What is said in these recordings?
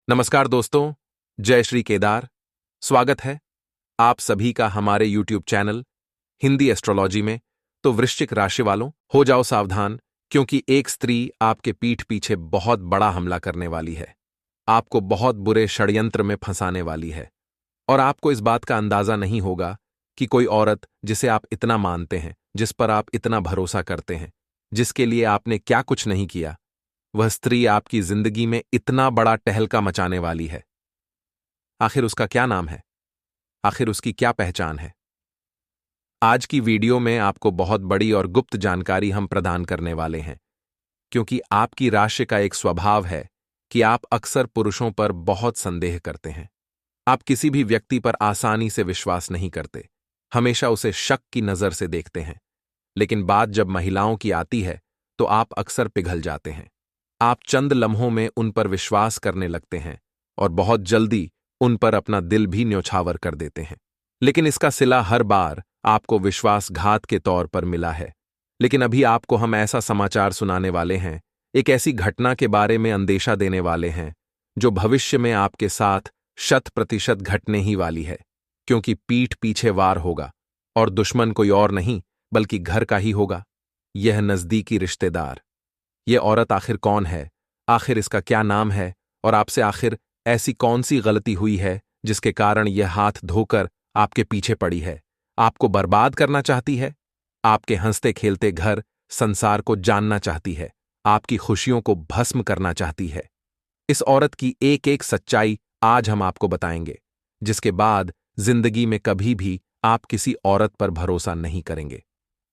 नमस्कार दोस्तों, जय श्री केदार। स्वागत है आप सभी का हमारे YouTube चैनल हिंदी एस्ट्रोलॉजी में। तो वृश्चिक राशि वालों, हो जाओ सावधान, क्योंकि एक स्त्री आपके पीठ पीछे बहुत बड़ा हमला करने वाली है। आपको बहुत बुरे षड्यंत्र में फंसाने वाली है और आपको इस बात का अंदाजा नहीं होगा कि कोई औरत जिसे आप इतना मानते हैं, जिस पर आप इतना भरोसा करते हैं, जिसके लिए आपने क्या कुछ नहीं किया, वह स्त्री आपकी जिंदगी में इतना बड़ा टहलका मचाने वाली है। आखिर उसका क्या नाम है? आखिर उसकी क्या पहचान है? आज की वीडियो में आपको बहुत बड़ी और गुप्त जानकारी हम प्रदान करने वाले हैं, क्योंकि आपकी राशि का एक स्वभाव है कि आप अक्सर पुरुषों पर बहुत संदेह करते हैं। आप किसी भी व्यक्ति पर आसानी से विश्वास नहीं करते, हमेशा उसे शक की नजर से देखते हैं। लेकिन बात जब महिलाओं की आती है तो आप अक्सर पिघल जाते हैं। आप चंद लम्हों में उन पर विश्वास करने लगते हैं और बहुत जल्दी उन पर अपना दिल भी न्यौछावर कर देते हैं। लेकिन इसका सिला हर बार आपको विश्वासघात के तौर पर मिला है। लेकिन अभी आपको हम ऐसा समाचार सुनाने वाले हैं, एक ऐसी घटना के बारे में अंदेशा देने वाले हैं जो भविष्य में आपके साथ 100% घटने ही वाली है, क्योंकि पीठ पीछे वार होगा और दुश्मन कोई और नहीं बल्कि घर का ही होगा। यह नजदीकी रिश्तेदार। यह औरत आखिर कौन है? आखिर इसका क्या नाम है? और आपसे आखिर ऐसी कौन सी गलती हुई है जिसके कारण यह हाथ धोकर आपके पीछे पड़ी है? आपको बर्बाद करना चाहती है? आपके हंसते खेलते घर संसार को जानना चाहती है? आपकी खुशियों को भस्म करना चाहती है? इस औरत की एक एक सच्चाई आज हम आपको बताएंगे, जिसके बाद जिंदगी में कभी भी आप किसी औरत पर भरोसा नहीं करेंगे।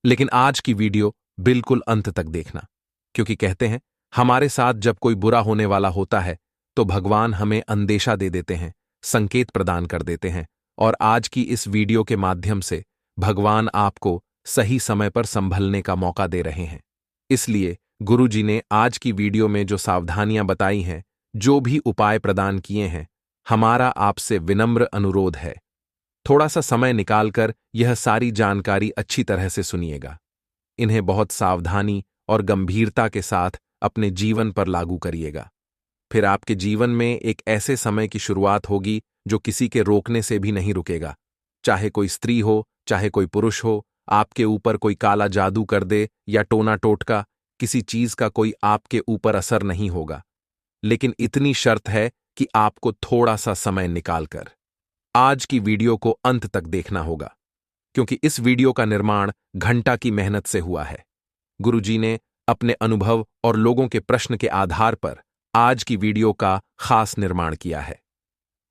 लेकिन आज की वीडियो बिल्कुल अंत तक देखना, क्योंकि कहते हैं हमारे साथ जब कोई बुरा होने वाला होता है तो भगवान हमें अंदेशा दे देते हैं, संकेत प्रदान कर देते हैं। और आज की इस वीडियो के माध्यम से भगवान आपको सही समय पर संभलने का मौका दे रहे हैं। इसलिए गुरुजी ने आज की वीडियो में जो सावधानियां बताई हैं, जो भी उपाय प्रदान किए हैं, हमारा आपसे विनम्र अनुरोध है, थोड़ा सा समय निकालकर यह सारी जानकारी अच्छी तरह से सुनिएगा। इन्हें बहुत सावधानी और गंभीरता के साथ अपने जीवन पर लागू करिएगा। फिर आपके जीवन में एक ऐसे समय की शुरुआत होगी जो किसी के रोकने से भी नहीं रुकेगा। चाहे कोई स्त्री हो, चाहे कोई पुरुष हो, आपके ऊपर कोई काला जादू कर दे या टोना टोटका, किसी चीज का कोई आपके ऊपर असर नहीं होगा। लेकिन इतनी शर्त है कि आपको थोड़ा सा समय निकालकर आज की वीडियो को अंत तक देखना होगा, क्योंकि इस वीडियो का निर्माण घंटा की मेहनत से हुआ है। गुरुजी ने अपने अनुभव और लोगों के प्रश्न के आधार पर आज की वीडियो का खास निर्माण किया है।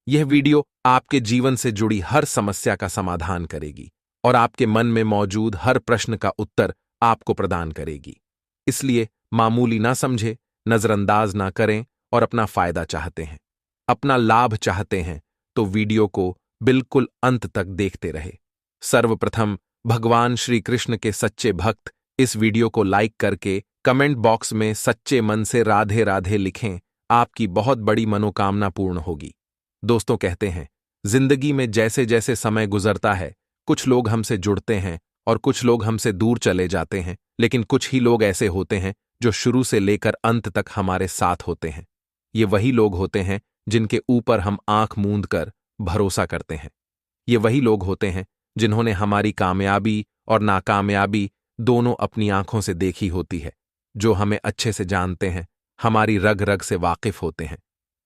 यह वीडियो आपके जीवन से जुड़ी हर समस्या का समाधान करेगी और आपके मन में मौजूद हर प्रश्न का उत्तर आपको प्रदान करेगी। इसलिए मामूली ना समझे, नजरअंदाज ना करें और अपना फायदा चाहते हैं, अपना लाभ चाहते हैं तो वीडियो को बिल्कुल अंत तक देखते रहे। सर्वप्रथम भगवान श्री कृष्ण के सच्चे भक्त इस वीडियो को लाइक करके कमेंट बॉक्स में सच्चे मन से राधे राधे लिखें। आपकी बहुत बड़ी मनोकामना पूर्ण होगी। दोस्तों, कहते हैं जिंदगी में जैसे जैसे समय गुजरता है, कुछ लोग हमसे जुड़ते हैं और कुछ लोग हमसे दूर चले जाते हैं, लेकिन कुछ ही लोग ऐसे होते हैं जो शुरू से लेकर अंत तक हमारे साथ होते हैं। ये वही लोग होते हैं जिनके ऊपर हम आंख मूंद कर भरोसा करते हैं। ये वही लोग होते हैं जिन्होंने हमारी कामयाबी और नाकामयाबी दोनों अपनी आंखों से देखी होती है, जो हमें अच्छे से जानते हैं, हमारी रग रग से वाकिफ होते हैं।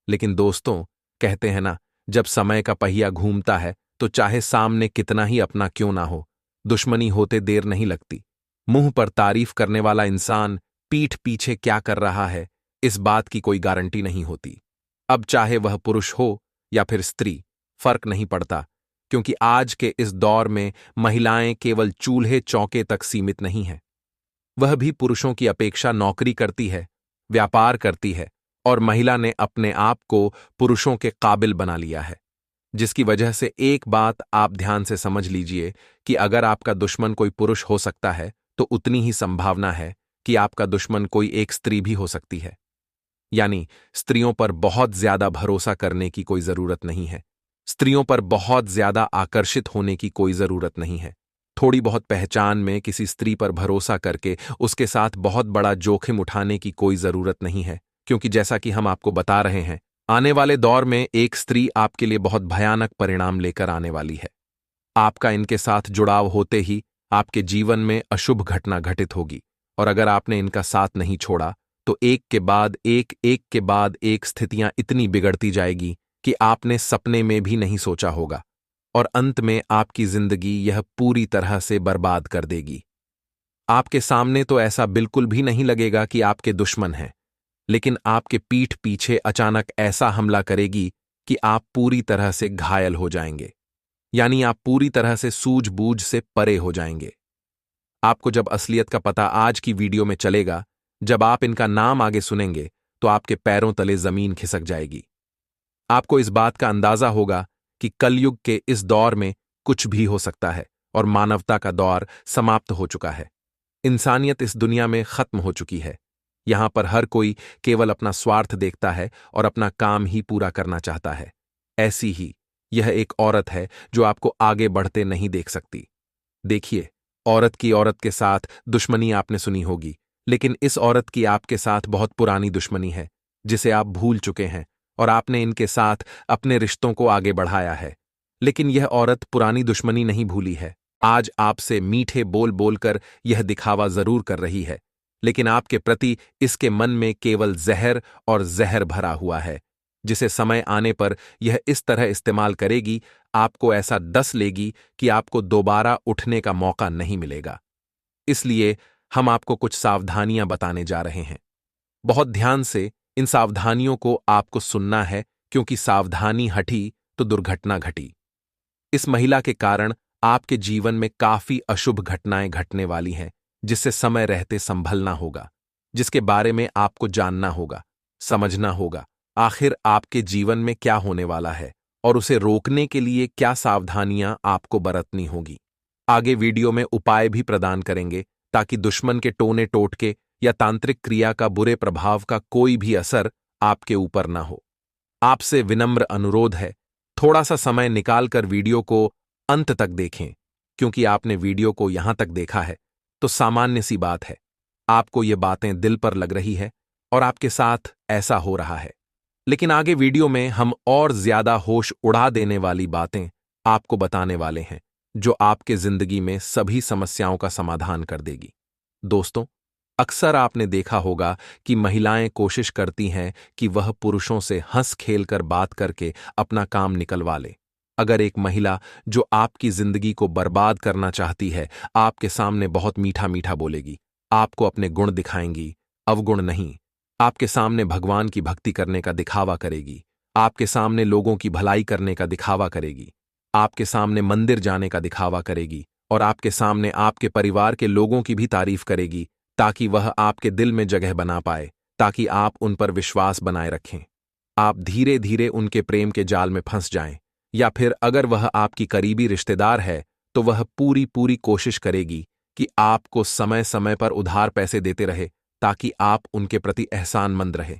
लेकिन दोस्तों, कहते हैं ना, जब समय का पहिया घूमता है तो चाहे सामने कितना ही अपना क्यों ना हो, दुश्मनी होते देर नहीं लगती। मुंह पर तारीफ करने वाला इंसान पीठ पीछे क्या कर रहा है, इस बात की कोई गारंटी नहीं होती। अब चाहे वह पुरुष हो या फिर स्त्री, फर्क नहीं पड़ता, क्योंकि आज के इस दौर में महिलाएं केवल चूल्हे चौके तक सीमित नहीं हैं। वह भी पुरुषों की अपेक्षा नौकरी करती है, व्यापार करती है और महिला ने अपने आप को पुरुषों के काबिल बना लिया है। जिसकी वजह से एक बात आप ध्यान से समझ लीजिए कि अगर आपका दुश्मन कोई पुरुष हो सकता है तो उतनी ही संभावना है कि आपका दुश्मन कोई एक स्त्री भी हो सकती है। यानी स्त्रियों पर बहुत ज्यादा भरोसा करने की कोई जरूरत नहीं है, स्त्रियों पर बहुत ज्यादा आकर्षित होने की कोई जरूरत नहीं है। थोड़ी बहुत पहचान में किसी स्त्री पर भरोसा करके उसके साथ बहुत बड़ा जोखिम उठाने की कोई जरूरत नहीं है, क्योंकि जैसा कि हम आपको बता रहे हैं, आने वाले दौर में एक स्त्री आपके लिए बहुत भयानक परिणाम लेकर आने वाली है। आपका इनके साथ जुड़ाव होते ही आपके जीवन में अशुभ घटना घटित होगी, और अगर आपने इनका साथ नहीं छोड़ा तो एक के बाद एक स्थितियां इतनी बिगड़ती जाएगी कि आपने सपने में भी नहीं सोचा होगा, और अंत में आपकी जिंदगी यह पूरी तरह से बर्बाद कर देगी। आपके सामने तो ऐसा बिल्कुल भी नहीं लगेगा कि आपके दुश्मन हैं, लेकिन आपके पीठ पीछे अचानक ऐसा हमला करेगी कि आप पूरी तरह से घायल हो जाएंगे, यानी आप पूरी तरह से सूझबूझ से परे हो जाएंगे। आपको जब असलियत का पता आज की वीडियो में चलेगा, जब आप इनका नाम आगे सुनेंगे तो आपके पैरों तले जमीन खिसक जाएगी। आपको इस बात का अंदाजा होगा कि कलयुग के इस दौर में कुछ भी हो सकता है और मानवता का दौर समाप्त हो चुका है। इंसानियत इस दुनिया में खत्म हो चुकी है। यहां पर हर कोई केवल अपना स्वार्थ देखता है और अपना काम ही पूरा करना चाहता है। ऐसी ही यह एक औरत है जो आपको आगे बढ़ते नहीं देख सकती। देखिए, औरत की औरत के साथ दुश्मनी आपने सुनी होगी, लेकिन इस औरत की आपके साथ बहुत पुरानी दुश्मनी है जिसे आप भूल चुके हैं, और आपने इनके साथ अपने रिश्तों को आगे बढ़ाया है। लेकिन यह औरत पुरानी दुश्मनी नहीं भूली है। आज आपसे मीठे बोल बोलकर यह दिखावा जरूर कर रही है, लेकिन आपके प्रति इसके मन में केवल जहर और जहर भरा हुआ है, जिसे समय आने पर यह इस तरह इस्तेमाल करेगी, आपको ऐसा डस लेगी कि आपको दोबारा उठने का मौका नहीं मिलेगा। इसलिए हम आपको कुछ सावधानियां बताने जा रहे हैं। बहुत ध्यान से इन सावधानियों को आपको सुनना है, क्योंकि सावधानी हटी तो दुर्घटना घटी। इस महिला के कारण आपके जीवन में काफी अशुभ घटनाएं घटने वाली हैं, जिससे समय रहते संभलना होगा, जिसके बारे में आपको जानना होगा, समझना होगा आखिर आपके जीवन में क्या होने वाला है और उसे रोकने के लिए क्या सावधानियां आपको बरतनी होगी। आगे वीडियो में उपाय भी प्रदान करेंगे ताकि दुश्मन के टोने टोटके या तांत्रिक क्रिया का बुरे प्रभाव का कोई भी असर आपके ऊपर ना हो। आपसे विनम्र अनुरोध है, थोड़ा सा समय निकालकर वीडियो को अंत तक देखें, क्योंकि आपने वीडियो को यहां तक देखा है तो सामान्य सी बात है, आपको ये बातें दिल पर लग रही है और आपके साथ ऐसा हो रहा है। लेकिन आगे वीडियो में हम और ज्यादा होश उड़ा देने वाली बातें आपको बताने वाले हैं, जो आपके जिंदगी में सभी समस्याओं का समाधान कर देगी। दोस्तों, अक्सर आपने देखा होगा कि महिलाएं कोशिश करती हैं कि वह पुरुषों से हंस खेल कर बात करके अपना काम निकलवा ले। अगर एक महिला जो आपकी जिंदगी को बर्बाद करना चाहती है आपके सामने बहुत मीठा मीठा बोलेगी, आपको अपने गुण दिखाएंगी, अवगुण नहीं, आपके सामने भगवान की भक्ति करने का दिखावा करेगी, आपके सामने लोगों की भलाई करने का दिखावा करेगी, आपके सामने मंदिर जाने का दिखावा करेगी, और आपके सामने आपके परिवार के लोगों की भी तारीफ करेगी, ताकि वह आपके दिल में जगह बना पाए, ताकि आप उन पर विश्वास बनाए रखें। आप धीरे धीरे उनके प्रेम के जाल में फंस जाएं, या फिर अगर वह आपकी करीबी रिश्तेदार है तो वह पूरी पूरी कोशिश करेगी कि आपको समय समय पर उधार पैसे देते रहे, ताकि आप उनके प्रति एहसानमंद रहे।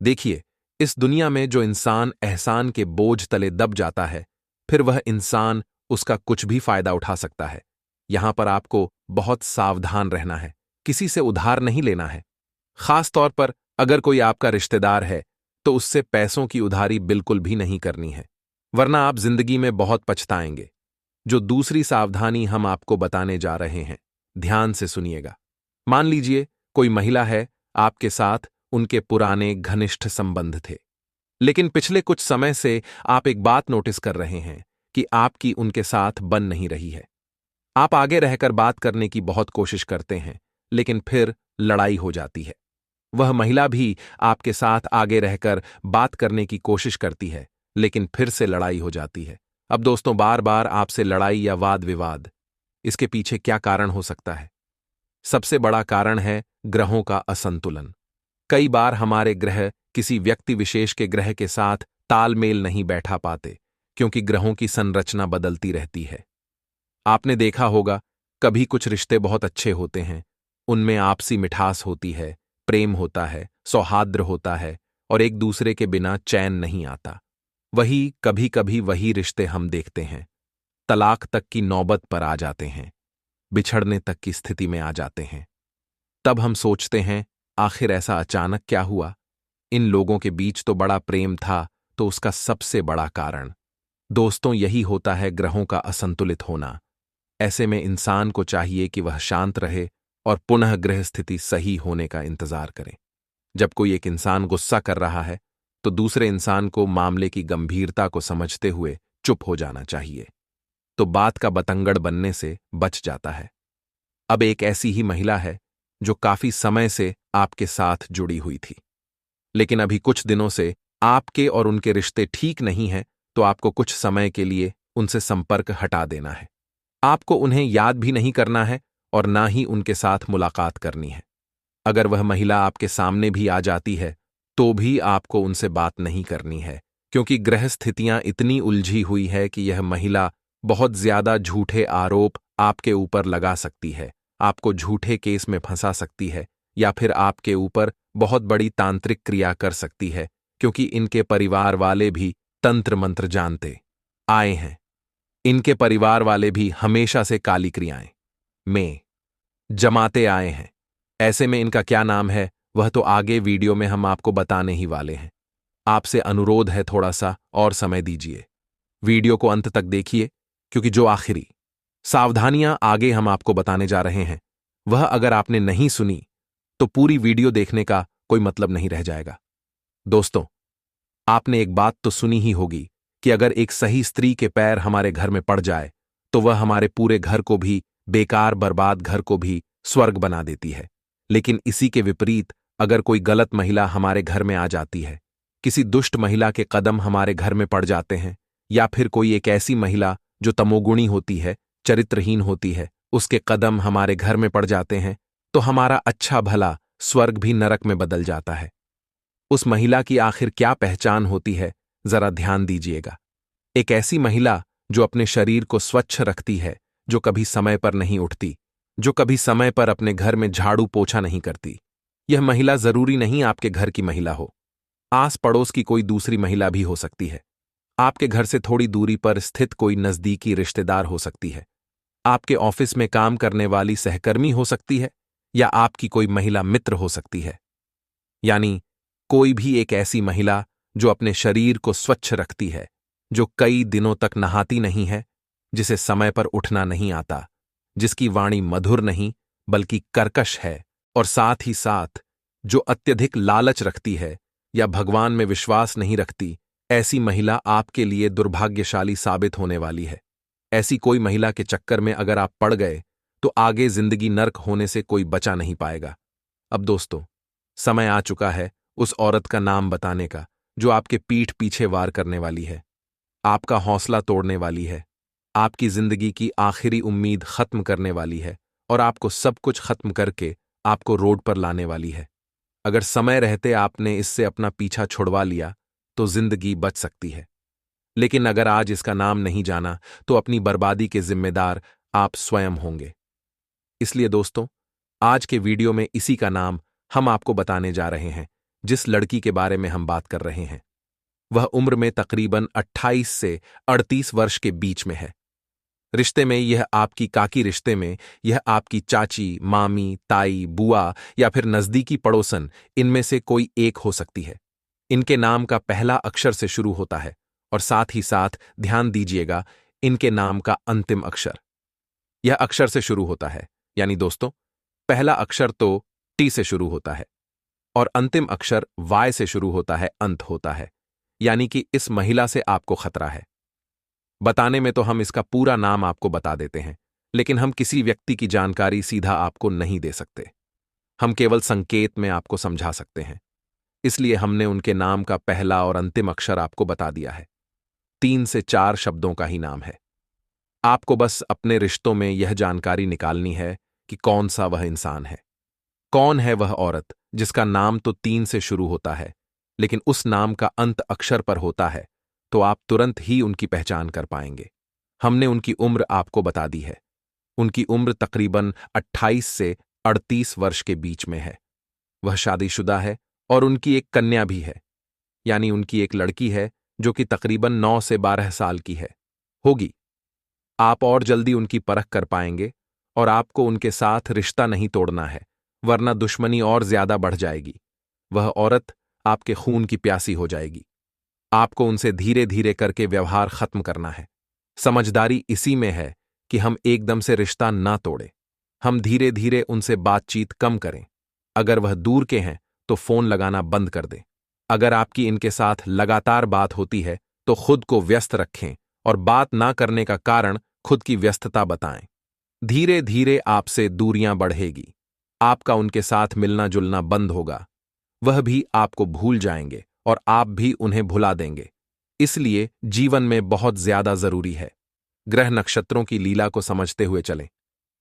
देखिए, इस दुनिया में जो इंसान एहसान के बोझ तले दब जाता है, फिर वह इंसान उसका कुछ भी फायदा उठा सकता है। यहां पर आपको बहुत सावधान रहना है, किसी से उधार नहीं लेना है। खास तौर पर अगर कोई आपका रिश्तेदार है तो उससे पैसों की उधारी बिल्कुल भी नहीं करनी है, वरना आप जिंदगी में बहुत पछताएंगे। जो दूसरी सावधानी हम आपको बताने जा रहे हैं, ध्यान से सुनिएगा। मान लीजिए कोई महिला है, आपके साथ उनके पुराने घनिष्ठ संबंध थे, लेकिन पिछले कुछ समय से आप एक बात नोटिस कर रहे हैं कि आपकी उनके साथ बन नहीं रही है। आप आगे रहकर बात करने की बहुत कोशिश करते हैं, लेकिन फिर लड़ाई हो जाती है। वह महिला भी आपके साथ आगे रहकर बात करने की कोशिश करती है, लेकिन फिर से लड़ाई हो जाती है। अब दोस्तों, बार बार आपसे लड़ाई या वाद विवाद, इसके पीछे क्या कारण हो सकता है? सबसे बड़ा कारण है ग्रहों का असंतुलन। कई बार हमारे ग्रह किसी व्यक्ति विशेष के ग्रह के साथ तालमेल नहीं बैठा पाते, क्योंकि ग्रहों की संरचना बदलती रहती है। आपने देखा होगा, कभी कुछ रिश्ते बहुत अच्छे होते हैं, उनमें आपसी मिठास होती है, प्रेम होता है, सौहार्द्र होता है, और एक दूसरे के बिना चैन नहीं आता। वही कभी कभी वही रिश्ते हम देखते हैं, तलाक तक की नौबत पर आ जाते हैं, बिछड़ने तक की स्थिति में आ जाते हैं। तब हम सोचते हैं, आखिर ऐसा अचानक क्या हुआ? इन लोगों के बीच तो बड़ा प्रेम था, तो उसका सबसे बड़ा कारण दोस्तों यही होता है ग्रहों का असंतुलित होना। ऐसे में इंसान को चाहिए कि वह शांत रहे और पुनः ग्रह स्थिति सही होने का इंतजार करे। जब कोई एक इंसान गुस्सा कर रहा है तो दूसरे इंसान को मामले की गंभीरता को समझते हुए चुप हो जाना चाहिए, तो बात का बतंगड़ बनने से बच जाता है। अब एक ऐसी ही महिला है जो काफी समय से आपके साथ जुड़ी हुई थी, लेकिन अभी कुछ दिनों से आपके और उनके रिश्ते ठीक नहीं हैं, तो आपको कुछ समय के लिए उनसे संपर्क हटा देना है। आपको उन्हें याद भी नहीं करना है और ना ही उनके साथ मुलाकात करनी है। अगर वह महिला आपके सामने भी आ जाती है तो भी आपको उनसे बात नहीं करनी है, क्योंकि ग्रह स्थितियां इतनी उलझी हुई है कि यह महिला बहुत ज्यादा झूठे आरोप आपके ऊपर लगा सकती है, आपको झूठे केस में फंसा सकती है, या फिर आपके ऊपर बहुत बड़ी तांत्रिक क्रिया कर सकती है, क्योंकि इनके परिवार वाले भी तंत्र मंत्र जानते आए हैं। इनके परिवार वाले भी हमेशा से काली क्रियाएं में जमाते आए हैं। ऐसे में इनका क्या नाम है वह तो आगे वीडियो में हम आपको बताने ही वाले हैं। आपसे अनुरोध है थोड़ा सा और समय दीजिए, वीडियो को अंत तक देखिए, क्योंकि जो आखिरी सावधानियां आगे हम आपको बताने जा रहे हैं वह अगर आपने नहीं सुनी तो पूरी वीडियो देखने का कोई मतलब नहीं रह जाएगा। दोस्तों, आपने एक बात तो सुनी ही होगी कि अगर एक सही स्त्री के पैर हमारे घर में पड़ जाए तो वह हमारे पूरे घर को भी, बेकार बर्बाद घर को भी स्वर्ग बना देती है। लेकिन इसी के विपरीत अगर कोई गलत महिला हमारे घर में आ जाती है, किसी दुष्ट महिला के कदम हमारे घर में पड़ जाते हैं, या फिर कोई एक ऐसी महिला जो तमोगुणी होती है, चरित्रहीन होती है, उसके कदम हमारे घर में पड़ जाते हैं, तो हमारा अच्छा भला स्वर्ग भी नरक में बदल जाता है। उस महिला की आखिर क्या पहचान होती है, जरा ध्यान दीजिएगा। एक ऐसी महिला जो अपने शरीर को स्वच्छ रखती है, जो कभी समय पर नहीं उठती, जो कभी समय पर अपने घर में झाड़ू पोछा नहीं करती। यह महिला जरूरी नहीं आपके घर की महिला हो, आस पड़ोस की कोई दूसरी महिला भी हो सकती है। आपके घर से थोड़ी दूरी पर स्थित कोई नजदीकी रिश्तेदार हो सकती है, आपके ऑफिस में काम करने वाली सहकर्मी हो सकती है, या आपकी कोई महिला मित्र हो सकती है। यानी कोई भी एक ऐसी महिला जो अपने शरीर को स्वच्छ रखती है, जो कई दिनों तक नहाती नहीं है, जिसे समय पर उठना नहीं आता, जिसकी वाणी मधुर नहीं बल्कि कर्कश है, और साथ ही साथ जो अत्यधिक लालच रखती है या भगवान में विश्वास नहीं रखती, ऐसी महिला आपके लिए दुर्भाग्यशाली साबित होने वाली है। ऐसी कोई महिला के चक्कर में अगर आप पड़ गए तो आगे जिंदगी नर्क होने से कोई बचा नहीं पाएगा। अब दोस्तों, समय आ चुका है उस औरत का नाम बताने का जो आपके पीठ पीछे वार करने वाली है, आपका हौसला तोड़ने वाली है, आपकी जिंदगी की आखिरी उम्मीद खत्म करने वाली है, और आपको सब कुछ खत्म करके आपको रोड पर लाने वाली है। अगर समय रहते आपने इससे अपना पीछा छुड़वा लिया तो जिंदगी बच सकती है, लेकिन अगर आज इसका नाम नहीं जाना तो अपनी बर्बादी के जिम्मेदार आप स्वयं होंगे। इसलिए दोस्तों, आज के वीडियो में इसी का नाम हम आपको बताने जा रहे हैं। जिस लड़की के बारे में हम बात कर रहे हैं वह उम्र में तकरीबन 28 से 38 वर्ष के बीच में है। रिश्ते में यह आपकी काकी, रिश्ते में यह आपकी चाची, मामी, ताई, बुआ या फिर नजदीकी पड़ोसन, इनमें से कोई एक हो सकती है। इनके नाम का पहला अक्षर से शुरू होता है, और साथ ही साथ ध्यान दीजिएगा इनके नाम का अंतिम अक्षर यह अक्षर से शुरू होता है। यानी दोस्तों, पहला अक्षर तो टी से शुरू होता है और अंतिम अक्षर वाय से शुरू होता है, अंत होता है। यानी कि इस महिला से आपको खतरा है। बताने में तो हम इसका पूरा नाम आपको बता देते हैं, लेकिन हम किसी व्यक्ति की जानकारी सीधा आपको नहीं दे सकते। हम केवल संकेत में आपको समझा सकते हैं। इसलिए हमने उनके नाम का पहला और अंतिम अक्षर आपको बता दिया है। 3 से 4 शब्दों का ही नाम है। आपको बस अपने रिश्तों में यह जानकारी निकालनी है कि कौन सा वह इंसान है, कौन है वह औरत जिसका नाम तो 3 से शुरू होता है, लेकिन उस नाम का अंत अक्षर पर होता है, तो आप तुरंत ही उनकी पहचान कर पाएंगे। हमने उनकी उम्र आपको बता दी है। उनकी उम्र तकरीबन 28 से 38 वर्ष के बीच में है। वह शादीशुदा है और उनकी एक कन्या भी है। यानी उनकी एक लड़की है जो कि तकरीबन 9 से 12 साल की है होगी। आप और जल्दी उनकी परख कर पाएंगे, और आपको उनके साथ रिश्ता नहीं तोड़ना है, वरना दुश्मनी और ज्यादा बढ़ जाएगी। वह औरत आपके खून की प्यासी हो जाएगी। आपको उनसे धीरे धीरे करके व्यवहार खत्म करना है। समझदारी इसी में है कि हम एकदम से रिश्ता ना तोड़ें। हम धीरे धीरे उनसे बातचीत कम करें। अगर वह दूर के हैं तो फोन लगाना बंद कर दें। अगर आपकी इनके साथ लगातार बात होती है तो खुद को व्यस्त रखें और बात ना करने का कारण खुद की व्यस्तता बताएं। धीरे धीरे आपसे दूरियां बढ़ेगी। आपका उनके साथ मिलना जुलना बंद होगा। वह भी आपको भूल जाएंगे और आप भी उन्हें भुला देंगे। इसलिए जीवन में बहुत ज्यादा जरूरी है ग्रह नक्षत्रों की लीला को समझते हुए चलें।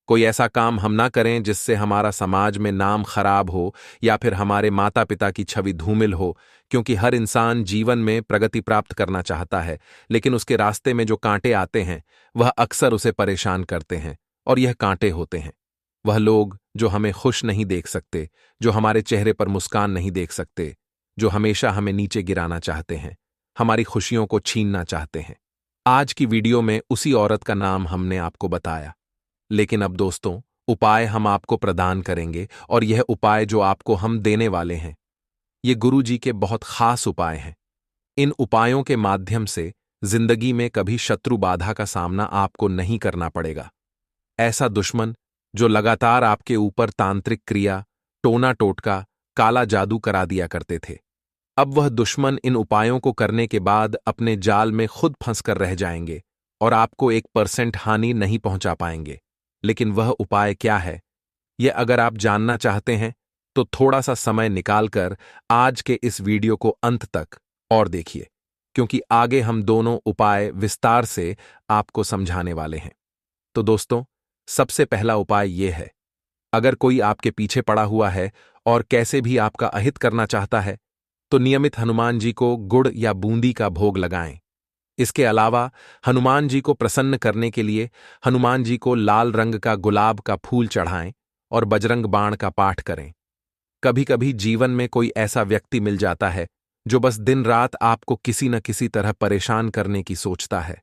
कोई ऐसा काम हम ना करें जिससे हमारा समाज में नाम खराब हो या फिर हमारे माता पिता की छवि धूमिल हो, क्योंकि हर इंसान जीवन में प्रगति प्राप्त करना चाहता है, लेकिन उसके रास्ते में जो कांटे आते हैं वह अक्सर उसे परेशान करते हैं। और यह कांटे होते हैं वह लोग जो हमें खुश नहीं देख सकते, जो हमारे चेहरे पर मुस्कान नहीं देख सकते, जो हमेशा हमें नीचे गिराना चाहते हैं, हमारी खुशियों को छीनना चाहते हैं। आज की वीडियो में उसी औरत का नाम हमने आपको बताया, लेकिन अब दोस्तों उपाय हम आपको प्रदान करेंगे और यह उपाय जो आपको हम देने वाले हैं ये गुरु जी के बहुत खास उपाय हैं। इन उपायों के माध्यम से जिंदगी में कभी शत्रु बाधा का सामना आपको नहीं करना पड़ेगा। ऐसा दुश्मन जो लगातार आपके ऊपर तांत्रिक क्रिया, टोना टोटका, काला जादू करा दिया करते थे, अब वह दुश्मन इन उपायों को करने के बाद अपने जाल में खुद फंसकर रह जाएंगे और आपको 1% हानि नहीं पहुंचा पाएंगे। लेकिन वह उपाय क्या है, यह अगर आप जानना चाहते हैं तो थोड़ा सा समय निकालकर आज के इस वीडियो को अंत तक और देखिए, क्योंकि आगे हम दोनों उपाय विस्तार से आपको समझाने वाले हैं। तो दोस्तों, सबसे पहला उपाय यह है, अगर कोई आपके पीछे पड़ा हुआ है और कैसे भी आपका अहित करना चाहता है तो नियमित हनुमान जी को गुड़ या बूंदी का भोग लगाएं। इसके अलावा हनुमान जी को प्रसन्न करने के लिए हनुमान जी को लाल रंग का गुलाब का फूल चढ़ाएं और बजरंग बाण का पाठ करें। कभी कभी जीवन में कोई ऐसा व्यक्ति मिल जाता है जो बस दिन रात आपको किसी न किसी तरह परेशान करने की सोचता है।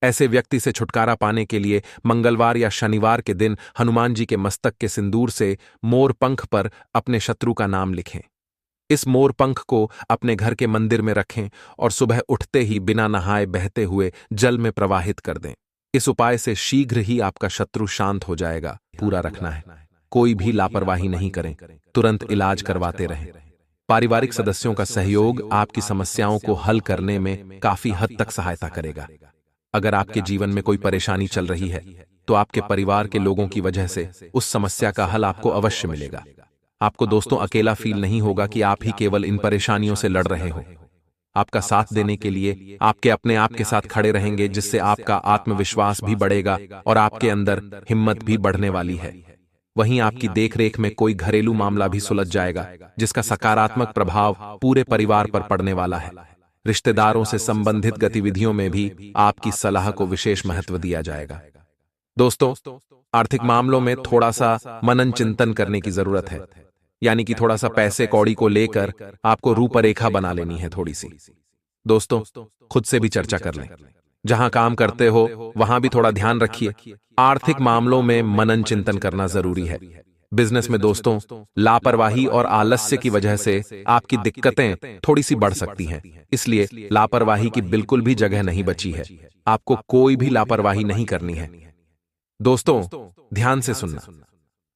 ऐसे व्यक्ति से छुटकारा पाने के लिए मंगलवार या शनिवार के दिन हनुमान जी के मस्तक के सिंदूर से मोर पंख पर अपने शत्रु का नाम लिखें। इस मोर पंख को अपने घर के मंदिर में रखें और सुबह उठते ही बिना नहाए बहते हुए जल में प्रवाहित कर दें। इस उपाय से शीघ्र ही आपका शत्रु शांत हो जाएगा। पूरा रखना है, कोई भी लापरवाही नहीं करें, तुरंत इलाज करवाते रहें। पारिवारिक सदस्यों का सहयोग आपकी समस्याओं को हल करने में काफी हद तक सहायता करेगा। अगर आपके जीवन में कोई परेशानी चल रही है तो आपके परिवार के लोगों की वजह से उस समस्या का हल आपको अवश्य मिलेगा। आपको दोस्तों अकेला फील नहीं होगा कि आप ही केवल इन परेशानियों से लड़ रहे हो। आपका साथ देने के लिए आपके अपने आप के साथ खड़े रहेंगे, जिससे आपका आत्मविश्वास भी बढ़ेगा और आपके अंदर हिम्मत भी बढ़ने वाली है। वहीं आपकी देखरेख में कोई घरेलू मामला भी सुलझ जाएगा, जिसका सकारात्मक प्रभाव पूरे परिवार पर पड़ने वाला है। रिश्तेदारों से संबंधित गतिविधियों में भी आपकी सलाह को विशेष महत्व दिया जाएगा। दोस्तों, आर्थिक मामलों में थोड़ा सा मनन चिंतन करने की जरूरत है, यानी कि थोड़ा सा पैसे कौड़ी को लेकर आपको रूपरेखा बना लेनी है थोड़ी सी। दोस्तों, खुद से भी चर्चा कर लें। जहां काम करते हो वहां भी थोड़ा ध्यान रखिए। आर्थिक मामलों में मनन चिंतन करना जरूरी है। बिजनेस में दोस्तों, लापरवाही और आलस्य की वजह से आपकी दिक्कतें थोड़ी सी बढ़ सकती हैं, इसलिए लापरवाही की बिल्कुल भी जगह नहीं बची है। आपको कोई भी लापरवाही नहीं करनी है। दोस्तों, ध्यान से सुनना।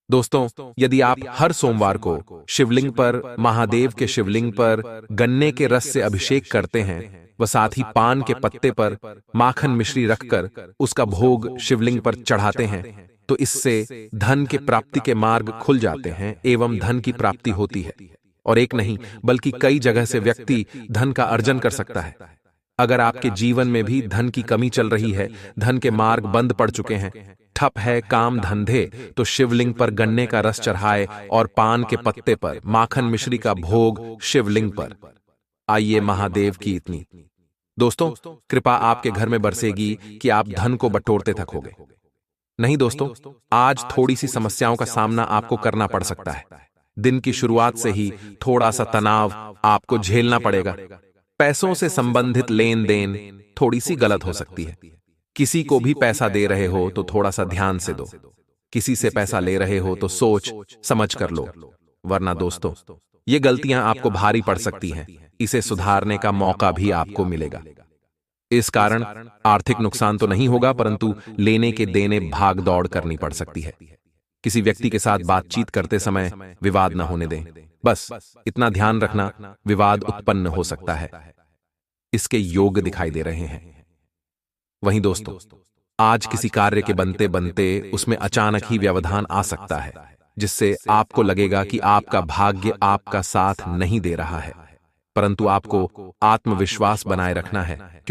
दोस्तों, यदि आप हर सोमवार को शिवलिंग पर, महादेव के शिवलिंग पर गन्ने के रस से अभिषेक करते हैं व साथ ही पान के पत्ते पर माखन मिश्री रखकर उसका भोग शिवलिंग पर चढ़ाते हैं, तो इससे धन के प्राप्ति के मार्ग खुल जाते हैं एवं धन की प्राप्ति होती है। और एक नहीं बल्कि कई जगह से व्यक्ति धन का अर्जन कर सकता है। अगर आपके जीवन में भी धन की कमी चल रही है, धन के मार्ग बंद पड़ चुके हैं, ठप है काम धंधे, तो शिवलिंग पर गन्ने का रस चढ़ाए और पान के पत्ते पर माखन मिश्री का भोग शिवलिंग पर। आइए महादेव की इतनी दोस्तों कृपा आपके घर में बरसेगी कि आप धन को बटोरते थकोगे नहीं। दोस्तों, आज थोड़ी सी समस्याओं का सामना आपको करना पड़ सकता है। दिन की शुरुआत से ही थोड़ा सा तनाव आपको झेलना पड़ेगा। पैसों से संबंधित लेन देन थोड़ी सी गलत हो सकती है। किसी को भी पैसा दे रहे हो तो थोड़ा सा ध्यान से दो। किसी से पैसा ले रहे हो तो सोच समझ कर लो, वरना दोस्तों ये गलतियां आपको भारी पड़ सकती हैं, इसे सुधारने का मौका भी आपको मिलेगा। इस कारण आर्थिक नुकसान तो नहीं होगा, परंतु लेने के देने भाग दौड़ करनी पड़ सकती है। किसी व्यक्ति के साथ बातचीत करते समय विवाद न होने दें। बस इतना ध्यान रखना, विवाद उत्पन्न हो सकता है। इसके योग दिखाई दे रहे हैं। वहीं दोस्तों, आज किसी कार्य के बनते बनते उसमें अचानक ही व्यवधान आ सकता है, जिससे आपको लगेगा कि आपका भाग्य आपका साथ नहीं दे रहा है। परंतु आपको आत्मविश्वास बनाए रखना है,